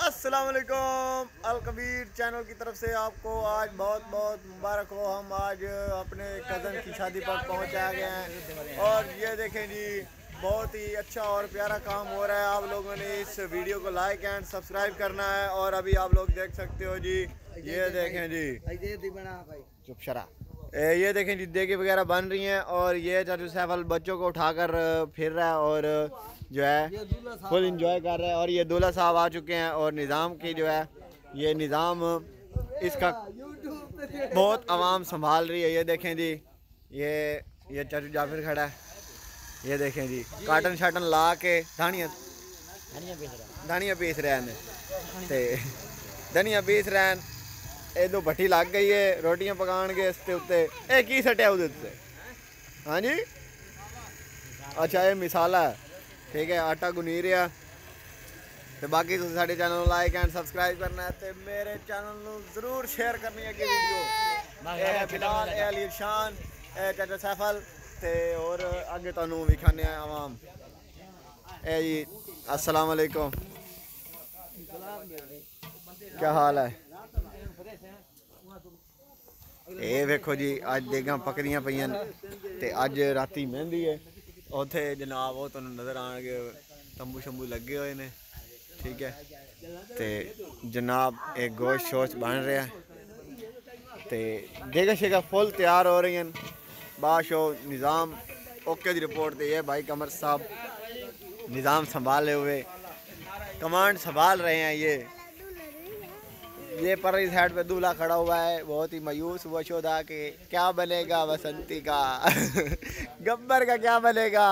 अस्सलाम वालेकुम अलकबीर चैनल की तरफ से आपको आज बहुत बहुत मुबारक हो। हम आज अपने कज़न की शादी पर पहुंच आ गए हैं और ये देखें जी, बहुत ही अच्छा और प्यारा काम हो रहा है। आप लोगों ने इस वीडियो को लाइक एंड सब्सक्राइब करना है। और अभी आप लोग देख सकते हो जी, ये देखें जी, चुप शरा, ये देखें जी, देगे वगैरह बन रही हैं और ये चाचू सैफल बच्चों को उठाकर फिर रहा है और जो है फुल इंजॉय कर रहा है। और ये दूल्हा साहब आ चुके हैं और निज़ाम की जो है ये निज़ाम इसका बहुत आवाम संभाल रही है। ये देखें जी, ये चाचू जाफिर खड़ा है, ये देखें जी, काटन शाटन ला के धानियाँ पीस रहे हैं ते धनिया पीस रहे हैं। ये दो भट्टी लग गई है रोटियां पकाने के इसके उत्ते। ए की सटिया उदे उत्ते? हाँ जी, अच्छा ये मिसाला है, ठीक है, आटा गुनी रहा। तो बाकी तुम साडे चैनल को लाइक एंड सब्सक्राइब करना है ते मेरे चैनल को जरूर शेयर करनी है वीडियो। ए फिलहाल ए अली शान, ए चाचा सैफल ते और आगे तुहानू विखाने आवाम। ए जी अस्सलाम वालेकुम, क्या हाल है? ये वेखो जी, अज देगा पकदियां पईयां ते अज राती मेहंदी है उत्थे जनाब, वो तुहानू नज़र आएंगे तंबू शंबू लगे हुए ने, ठीक है। ते जनाब एक गोश्त शोश बन रहा है ते देगा शेगा फुल तैयार हो रही हैं। बाशो निज़ाम ओके दी रिपोर्ट ते ये भाई कमर साहब निज़ाम संभाले हुए कमांड संभाल रहे हैं। ये पर इस साइड पे दूल्हा खड़ा हुआ है, बहुत ही मायूस हुआ शोधा कि क्या बनेगा बसंती का गब्बर का क्या बनेगा।